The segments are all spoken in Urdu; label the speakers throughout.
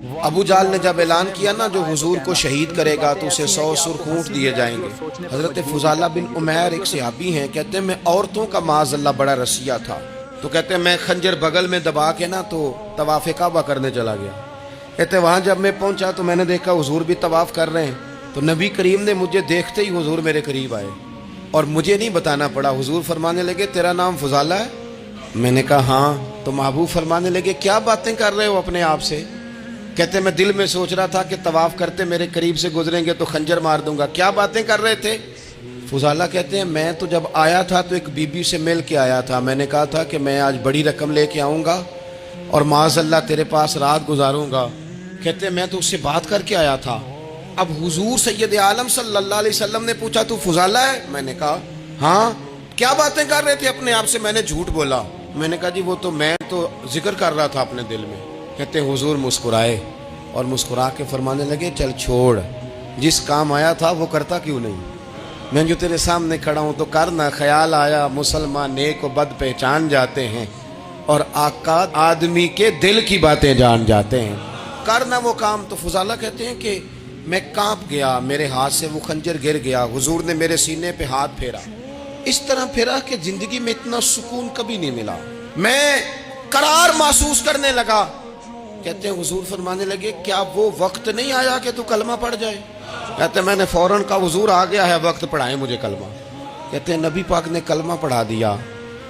Speaker 1: ابو جال نے جب اعلان کیا نا جو حضور کو شہید کرے گا تو اسے 100 سرخ اونٹ دیے جائیں گے. حضرت فضالہ بن عمیر ایک صحابی ہیں، کہتے ہیں میں عورتوں کا معاذ اللہ بڑا رسیہ تھا، تو کہتے ہیں میں خنجر بغل میں دبا کے نا تو طواف کعبہ کرنے چلا گیا. کہتے ہیں وہاں جب میں پہنچا تو میں نے دیکھا حضور بھی طواف کر رہے ہیں، تو نبی کریم نے مجھے دیکھتے ہی حضور میرے قریب آئے اور مجھے نہیں بتانا پڑا. حضور فرمانے لگے تیرا نام فضالہ ہے؟ میں نے کہا ہاں. تو محبوب فرمانے لگے کیا باتیں کر رہے ہو اپنے آپ سے؟ کہتے میں دل میں سوچ رہا تھا کہ طواف کرتے میرے قریب سے گزریں گے تو خنجر مار دوں گا. کیا باتیں کر رہے تھے؟ فضالہ کہتے ہیں میں تو جب آیا تھا تو ایک بی بی سے مل کے آیا تھا، میں نے کہا تھا کہ میں آج بڑی رقم لے کے آؤں گا اور معاذ اللہ تیرے پاس رات گزاروں گا. کہتے ہیں میں تو اس سے بات کر کے آیا تھا. اب حضور سید عالم صلی اللہ علیہ وسلم نے پوچھا تو فضالہ ہے؟ میں نے کہا ہاں. کیا باتیں کر رہے تھے اپنے آپ سے؟ میں نے جھوٹ بولا. میں نے کہا جی وہ تو میں تو ذکر کر رہا تھا اپنے دل میں. کہتے ہیں حضور مسکرائے اور مسکرا کے فرمانے لگے چل چھوڑ، جس کام آیا تھا وہ کرتا کیوں نہیں؟ میں جو تیرے سامنے کھڑا ہوں تو کرنا. خیال آیا مسلمان نیک و بد پہچان جاتے ہیں اور آقا آدمی کے دل کی باتیں جان جاتے ہیں. کرنا وہ کام. تو فضالہ کہتے ہیں کہ میں کانپ گیا، میرے ہاتھ سے وہ خنجر گر گیا. حضور نے میرے سینے پہ ہاتھ پھیرا، اس طرح پھیرا کہ زندگی میں اتنا سکون کبھی نہیں ملا. میں قرار محسوس کرنے لگا. کہتے ہیں حضور فرمانے لگے کیا وہ وقت نہیں آیا کہ تو کلمہ پڑھ جائے؟ کہتے ہیں میں نے فوراً کہا حضور آ گیا ہے وقت، پڑھائیں مجھے کلمہ. کہتے ہیں نبی پاک نے کلمہ پڑھا دیا،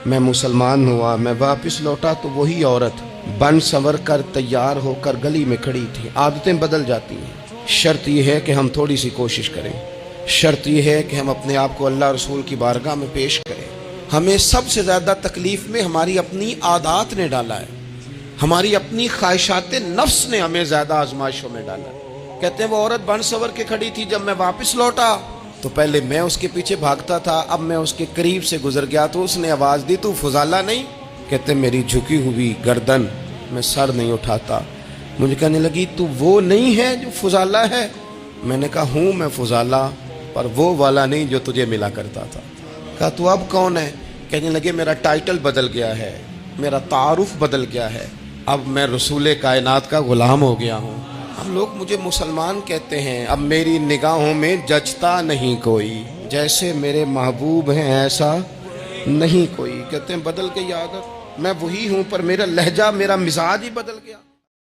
Speaker 1: میں مسلمان ہوا. میں واپس لوٹا تو وہی عورت بن سنور کر تیار ہو کر گلی میں کھڑی تھی. عادتیں بدل جاتی ہیں. شرط یہ ہے کہ ہم تھوڑی سی کوشش کریں. شرط یہ ہے کہ ہم اپنے آپ کو اللہ رسول کی بارگاہ میں پیش کریں. ہمیں سب سے زیادہ تکلیف میں ہماری اپنی عادات نے ڈالا ہے، ہماری اپنی خواہشات نفس نے ہمیں زیادہ آزمائشوں میں ڈالا ہے. کہتے ہیں وہ عورت بن سنور کے کھڑی تھی. جب میں واپس لوٹا تو پہلے میں اس کے پیچھے بھاگتا تھا، اب میں اس کے قریب سے گزر گیا تو اس نے آواز دی تو فضالہ نہیں؟ کہتے ہیں میری جھکی ہوئی گردن، میں سر نہیں اٹھاتا. مجھے کہنے لگی تو وہ نہیں ہے جو فضالہ ہے؟ میں نے کہا ہوں میں فضالہ، پر وہ والا نہیں جو تجھے ملا کرتا تھا. کہا تو اب کون ہے؟ کہنے لگے میرا ٹائٹل بدل گیا ہے، میرا تعارف بدل گیا ہے، اب میں رسول کائنات کا غلام ہو گیا ہوں. ہم لوگ مجھے مسلمان کہتے ہیں، اب میری نگاہوں میں جچتا نہیں کوئی، جیسے میرے محبوب ہیں ایسا نہیں کوئی. کہتے ہیں بدل گئی عادت، میں وہی ہوں پر میرا لہجہ میرا مزاج ہی بدل گیا.